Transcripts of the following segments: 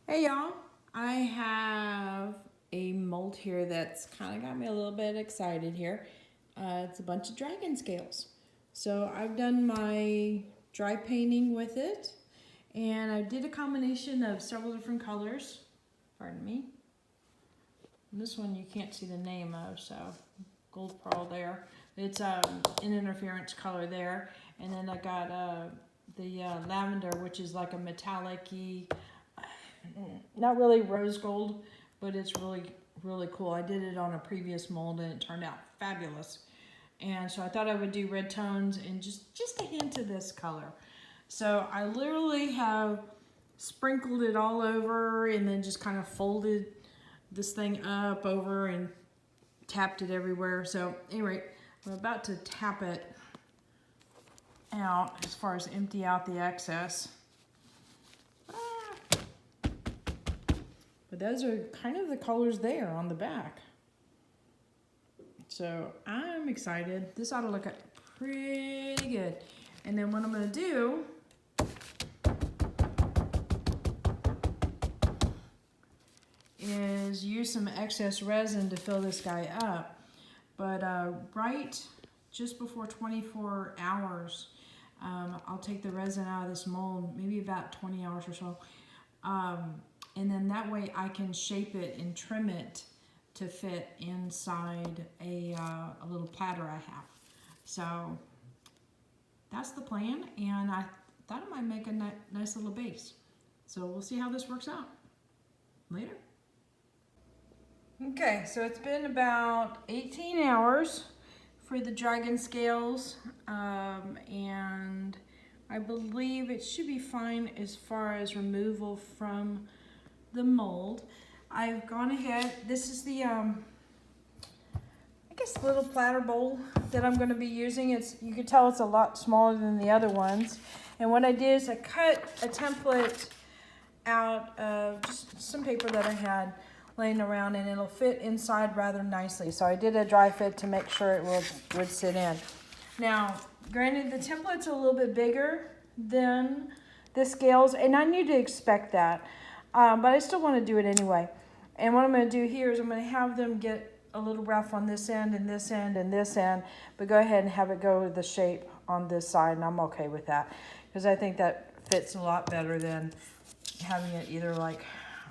Hey y'all, I have a mold here that's kind of got me a little bit excited here. It's a bunch of dragon scales. So I've done my dry painting with it, and I did a combination of several different colors. Pardon me. And this one you can't see the name of, so gold pearl there. It's an interference color there, and then I got the lavender, which is like a metallic-y, not really rose gold, but it's really cool. I did it on a previous mold and it turned out fabulous. And so I thought I would do red tones and just a hint of this color. So I literally have sprinkled it all over and then just kind of folded this thing up over and tapped it everywhere. So anyway, I'm about to tap it out as far as empty out the excess. But those are kind of the colors there on the back. So I'm excited. This ought to look pretty good. And then what I'm gonna do is use some excess resin to fill this guy up. But right just before 24 hours, I'll take the resin out of this mold, maybe about 20 hours or so. And then that way I can shape it and trim it to fit inside a little platter I have. So that's the plan, and I thought it might make a nice little base. So we'll see how this works out later. Okay, so it's been about 18 hours for the dragon scales, and I believe it should be fine as far as removal from the mold. I've gone ahead, this is the I guess little platter bowl that I'm going to be using. You can tell it's a lot smaller than the other ones. And what I did is I cut a template out of just some paper that I had laying around, and it'll fit inside rather nicely. So I did a dry fit to make sure it would sit in. Now, granted, the template's a little bit bigger than the scales, and I knew to expect that. But I still want to do it anyway. And what I'm going to do here is I'm going to have them get a little rough on this end and this end and this end, but go ahead and have it go the shape on this side, and I'm okay with that because I think that fits a lot better than having it either like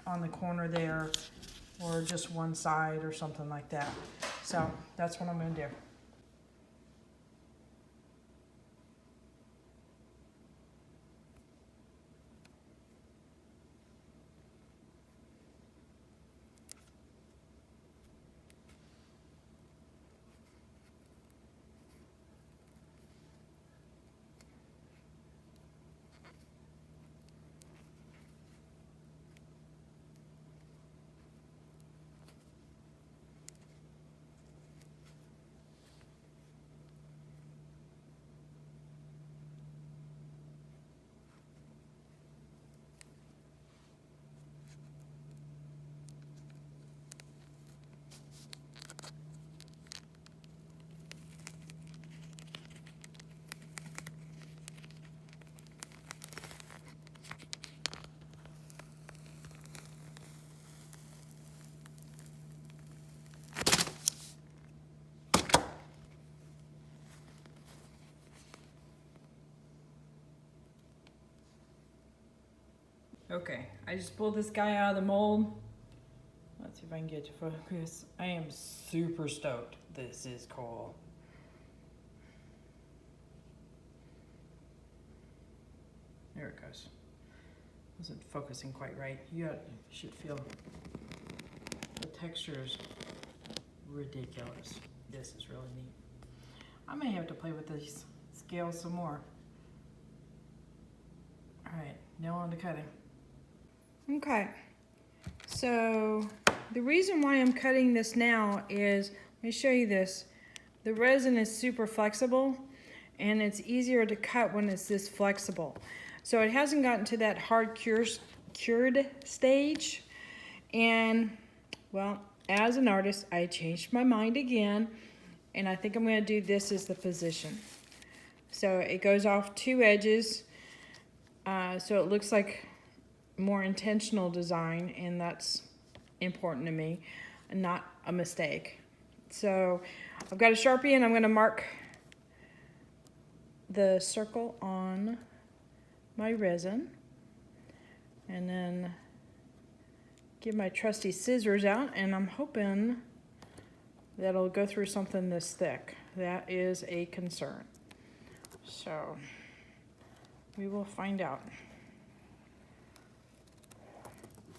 on the corner there or just one side or something like that. So that's what I'm going to do. Okay, I just pulled this guy out of the mold. Let's see if I can get to focus. I am super stoked. This is cool. There it goes. Wasn't focusing quite right. You should feel the texture is ridiculous. This is really neat. I may have to play with these scales some more. All right, now on to cutting. Okay, so the reason why I'm cutting this now is, let me show you this. The resin is super flexible, and it's easier to cut when it's this flexible. So it hasn't gotten to that hard cured stage. And, well, as an artist, I changed my mind again, and I think I'm going to do this as the position. So it goes off two edges, so it looks like more intentional design, and that's important to me, and not a mistake. So I've got a Sharpie, and I'm going to mark the circle on my resin, and then get my trusty scissors out, and I'm hoping that'll go through something this thick. That is a concern. So we will find out.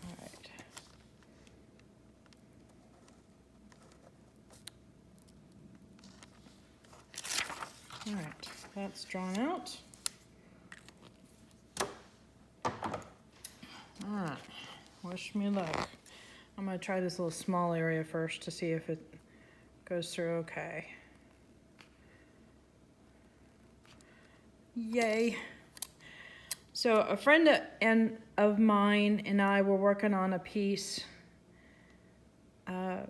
All right. All right, that's drawn out. All right, wish me luck. I'm gonna try this little small area first to see if it goes through okay. Yay. So a friend of mine and I were working on a piece, a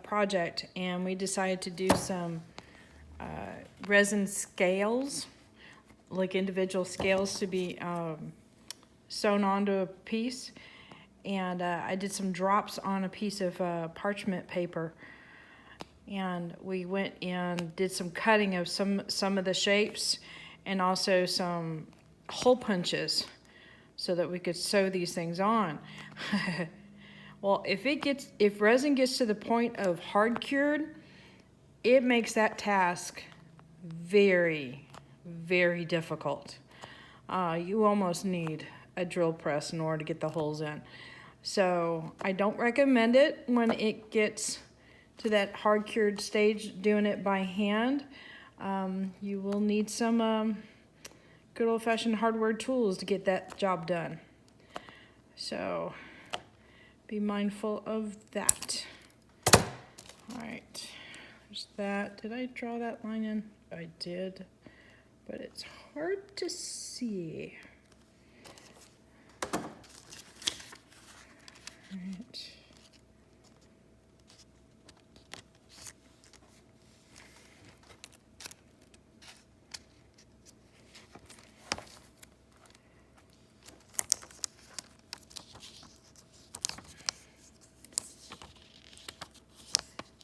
project, and we decided to do some resin scales, like individual scales to be sewn onto a piece. And I did some drops on a piece of parchment paper, and we went and did some cutting of some of the shapes, and also some hole punches so that we could sew these things on. Well, if resin gets to the point of hard cured, it makes that task very, very difficult. You almost need a drill press in order to get the holes in. So I don't recommend it when it gets to that hard cured stage, doing it by hand. You will need some good old-fashioned hardware tools to get that job done. So be mindful of that. All right, there's that. Did I draw that line in? I did, but it's hard to see. All right.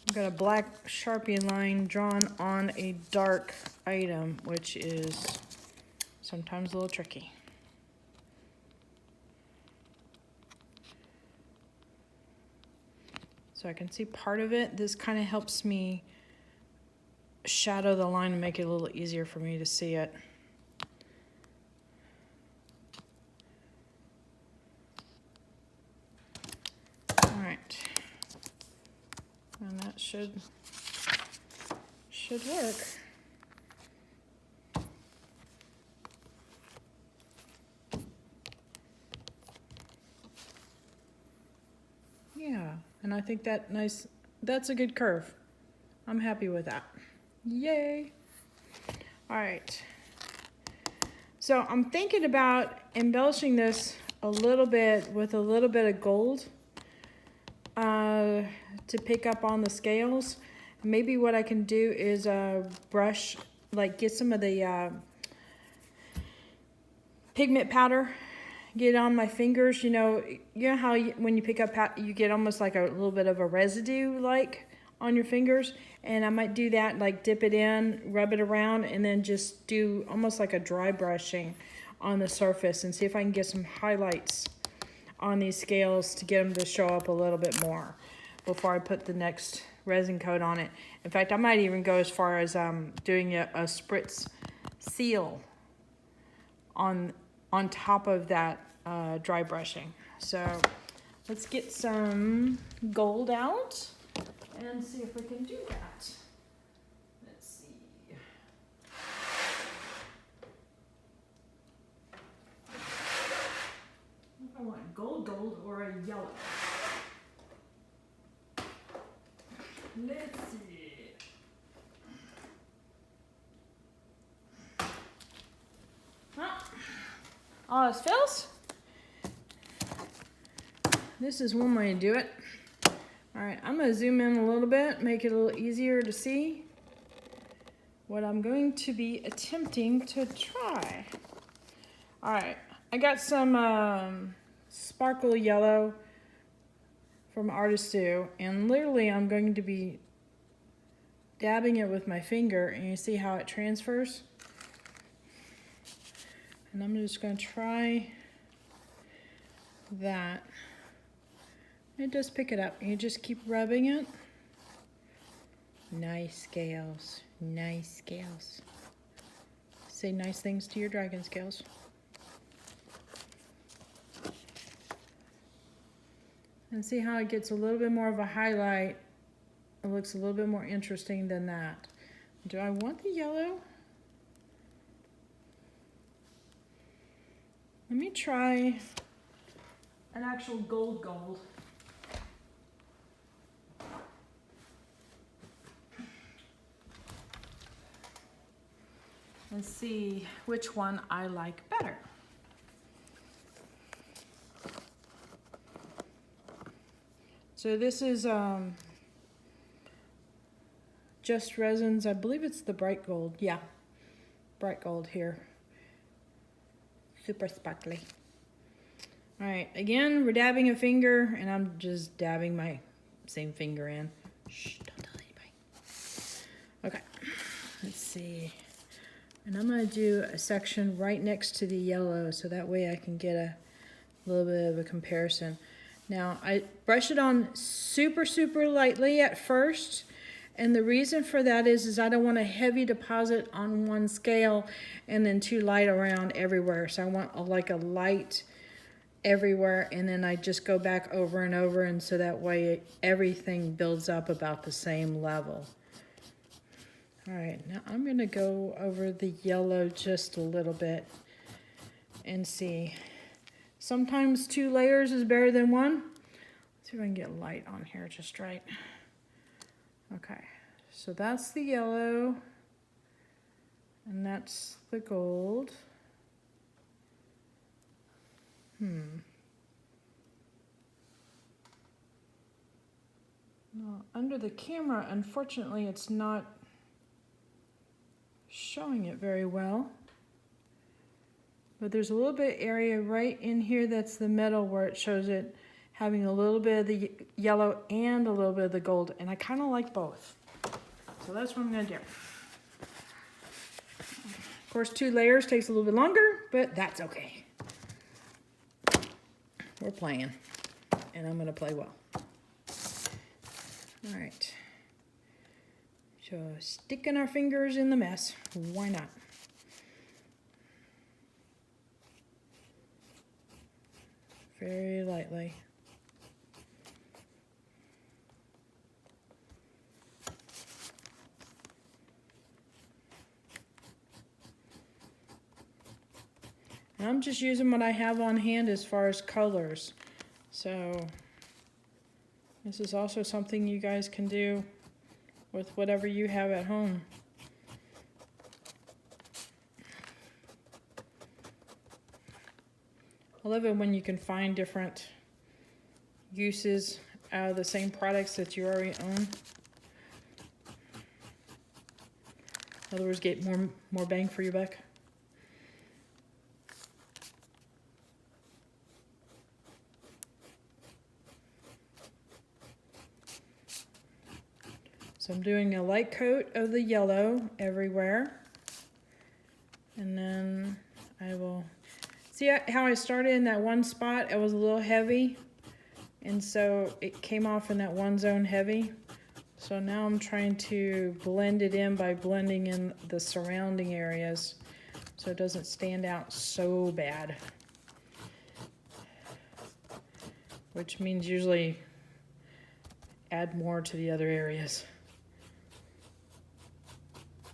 I've got a black Sharpie line drawn on a dark item, which is sometimes a little tricky. So I can see part of it. This kind of helps me shadow the line and make it a little easier for me to see it. All right. And that should work. Yeah, and I think that's a good curve. I'm happy with that. Yay. All right. So I'm thinking about embellishing this a little bit with a little bit of gold to pick up on the scales. Maybe what I can do is brush, like get some of the pigment powder, get on my fingers. You know how when you pick up you get almost like a little bit of a residue like on your fingers, and I might do that, like dip it in, rub it around, and then just do almost like a dry brushing on the surface and see if I can get some highlights on these scales to get them to show up a little bit more before I put the next resin coat on it. In fact, I might even go as far as doing a spritz seal on top of that dry brushing. So let's get some gold out and see if we can do that. Let's see. If I want gold or a yellow. Let's see. All else fails. This is one way to do it. All right, I'm gonna zoom in a little bit, make it a little easier to see what I'm going to be attempting to try. All right, I got some sparkle yellow from Artist Sue, and literally I'm going to be dabbing it with my finger, and you see how it transfers? And I'm just going to try that. It does pick it up. You just keep rubbing it. Nice scales. Nice scales. Say nice things to your dragon scales. And see how it gets a little bit more of a highlight. It looks a little bit more interesting than that. Do I want the yellow? Let me try an actual gold. And see which one I like better. So this is Just Resins. I believe it's the bright gold. Yeah, bright gold here. Super sparkly. All right, again, we're dabbing a finger, and I'm just dabbing my same finger in. Shh, don't tell anybody. Okay, let's see. And I'm gonna do a section right next to the yellow, so that way I can get a little bit of a comparison. Now, I brush it on super, super lightly at first, and the reason for that is I don't want a heavy deposit on one scale and then too light around everywhere. So I want a light everywhere, and then I just go back over and over, and so that way everything builds up about the same level. All right, now I'm gonna go over the yellow just a little bit and see. Sometimes 2 layers is better than 1. Let's see if I can get light on here just right. Okay, so that's the yellow, and that's the gold. Well, under the camera, unfortunately, it's not showing it very well. But there's a little bit area right in here that's the metal where it shows it having a little bit of the yellow and a little bit of the gold. And I kind of like both. So that's what I'm going to do. Of course, 2 layers takes a little bit longer, but that's okay. We're playing, and I'm going to play well. All right. So sticking our fingers in the mess. Why not? Very lightly. And I'm just using what I have on hand as far as colors. So this is also something you guys can do with whatever you have at home. I love it when you can find different uses out of the same products that you already own. In other words, get more bang for your buck. So I'm doing a light coat of the yellow everywhere. And then I will, see how I started in that one spot? It was a little heavy. And so it came off in that one zone heavy. So now I'm trying to blend it in by blending in the surrounding areas so it doesn't stand out so bad. Which means usually add more to the other areas.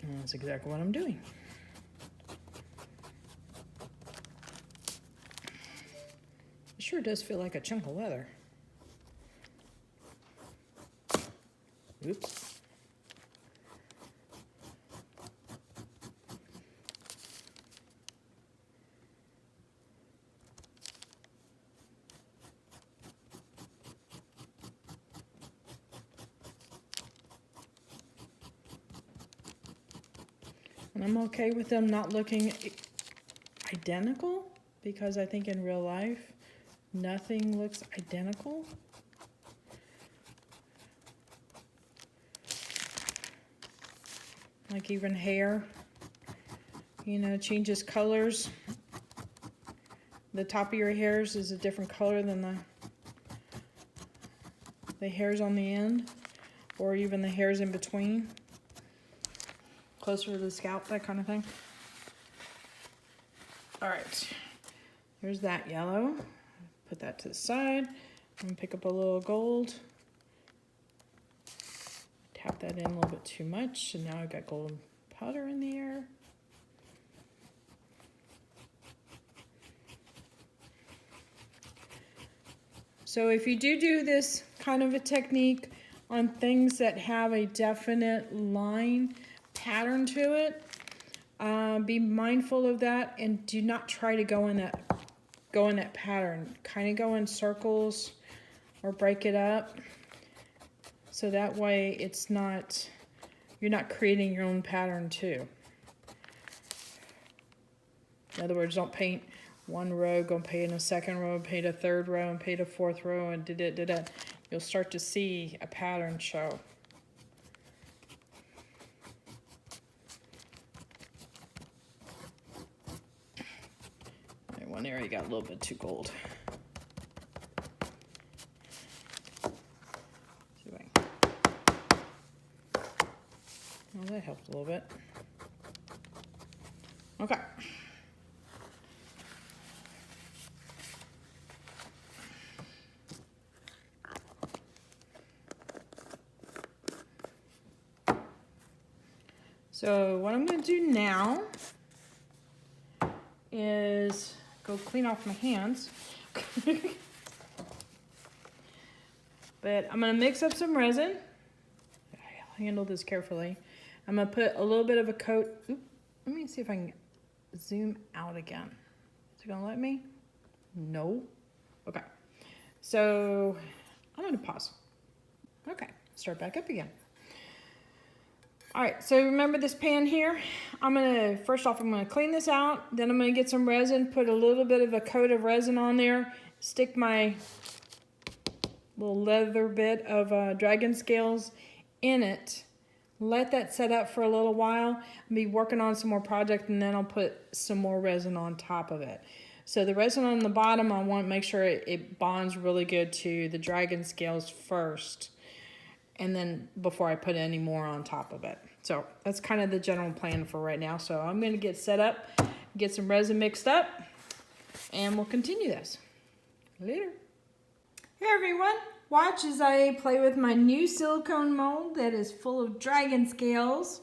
And that's exactly what I'm doing. It sure does feel like a chunk of leather. Oops. And I'm okay with them not looking identical. because I think in real life, nothing looks identical. Like even hair, you know, changes colors. The top of your hairs is a different color than the hairs on the end, or even the hairs in between, closer to the scalp, that kind of thing. All right, there's that yellow. Put that to the side and pick up a little gold. Tap that in a little bit too much, and now I've got gold powder in the air. So if you do this kind of a technique on things that have a definite line pattern to it, be mindful of that, and do not try to go in that pattern. Kind of go in circles or break it up, so that way you're not creating your own pattern too. In other words, don't paint one row, go paint a second row, paint a third row, and paint a fourth row, and you'll start to see a pattern show. In one area got a little bit too gold. Well, that helped a little bit. Okay. So what I'm going to do now is go clean off my hands. But I'm going to mix up some resin. I'll handle this carefully. I'm going to put a little bit of a coat. Oops, let me see if I can zoom out again. Is it going to let me? No. Okay. So I'm going to pause. Okay. Start back up again. All right, so remember this pan here? First off, I'm gonna clean this out. Then I'm gonna get some resin, put a little bit of a coat of resin on there, stick my little leather bit of dragon scales in it. Let that set up for a little while. I'll be working on some more project, and then I'll put some more resin on top of it. So the resin on the bottom, I want to make sure it bonds really good to the dragon scales first, and then before I put any more on top of it. So that's kind of the general plan for right now. So I'm going to get set up, get some resin mixed up, and we'll continue this later. Hey everyone, watch as I play with my new silicone mold that is full of dragon scales.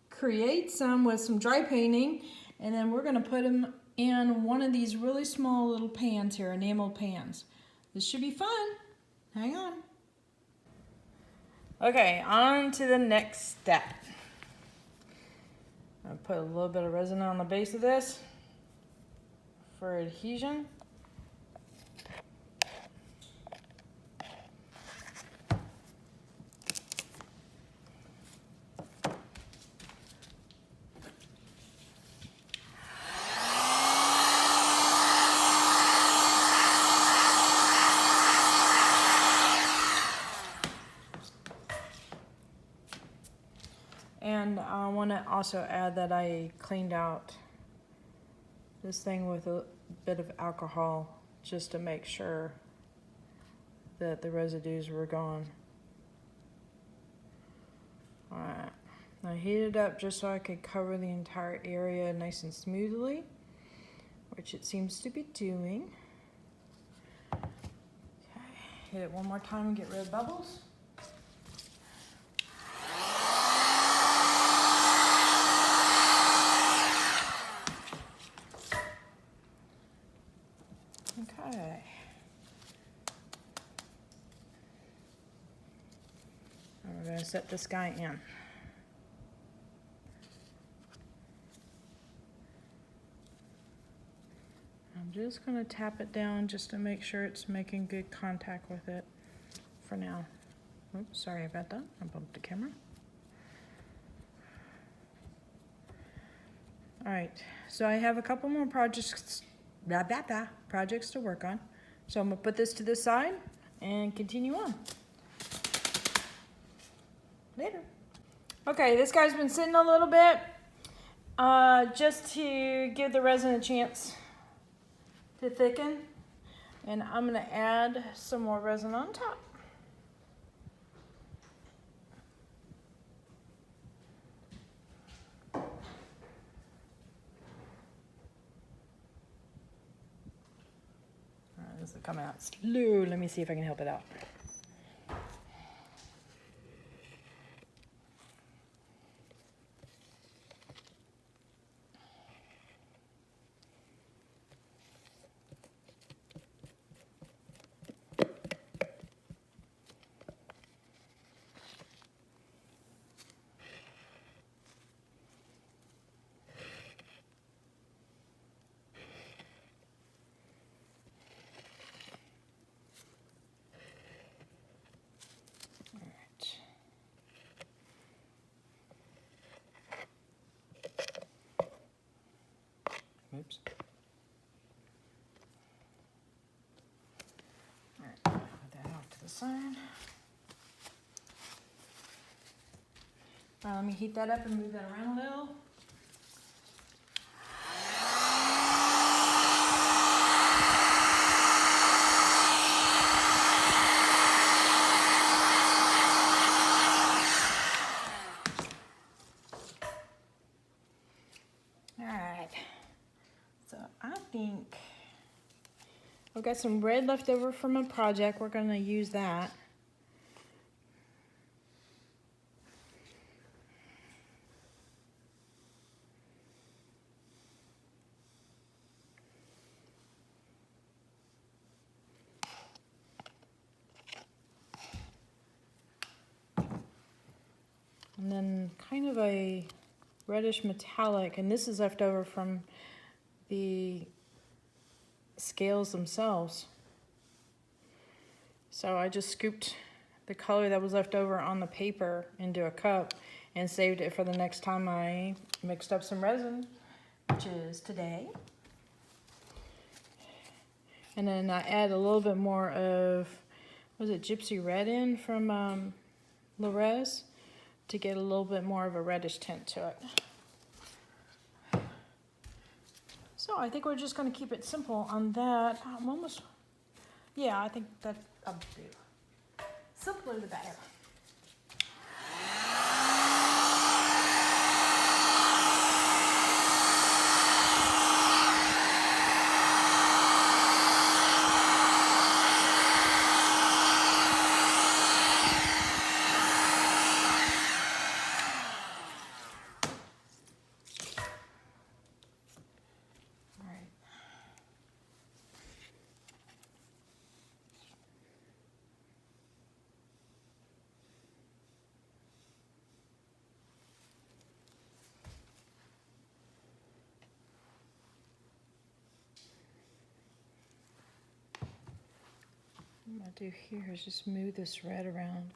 Create some with some dry painting, and then we're going to put them in one of these really small little pans here, enamel pans. This should be fun. Hang on. Okay, on to the next step. I'll put a little bit of resin on the base of this for adhesion. And I want to also add that I cleaned out this thing with a bit of alcohol just to make sure that the residues were gone. Alright, I heated it up just so I could cover the entire area nice and smoothly, which it seems to be doing. Okay, hit it one more time and get rid of bubbles. Okay. And we're going to set this guy in. I'm just going to tap it down just to make sure it's making good contact with it for now. Oops, sorry about that. I bumped the camera. All right, so I have a couple more projects projects to work on. So I'm gonna put this to the side and continue on. Later. Okay, this guy's been sitting a little bit just to give the resin a chance to thicken. And I'm gonna add some more resin on top. This is coming out slow. Let me see if I can help it out. Oops. All right, put that off to the side. Let me heat that up and move that around a little. I've got some red left over from a project. We're going to use that. And then kind of a reddish metallic, and this is left over from the scales themselves. So I just scooped the color that was left over on the paper into a cup and saved it for the next time I mixed up some resin, which is today. And then I add a little bit more of, was it Gypsy Red in from Res to get a little bit more of a reddish tint to it. So I think we're just going to keep it simple on that. I'm almost, yeah, I think that I'll do. Simpler the better. What I'll do here is just move this red around.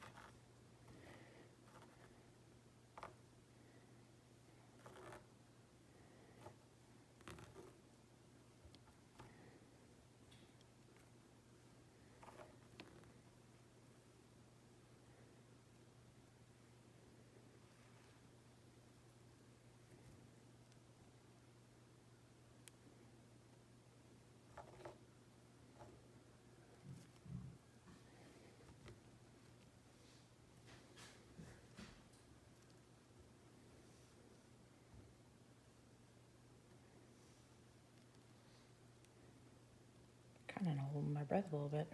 Kind of holding my breath a little bit.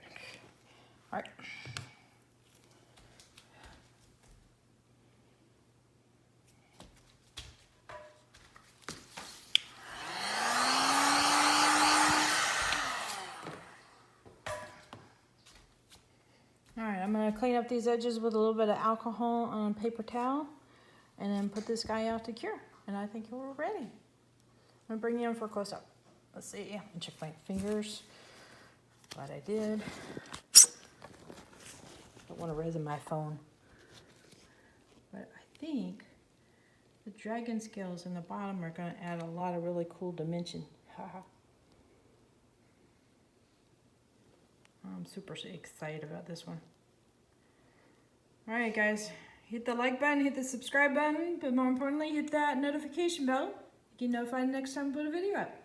All right. All right, I'm going to clean up these edges with a little bit of alcohol on a paper towel and then put this guy out to cure. And I think we're ready. I'm going to bring you in for a close-up. Let's see. And check my fingers. Glad I did. Don't want to resin my phone. But I think the dragon scales in the bottom are going to add a lot of really cool dimension. I'm super excited about this one. All right, guys, hit the like button, hit the subscribe button, but more importantly, hit that notification bell. You get notified next time I put a video up.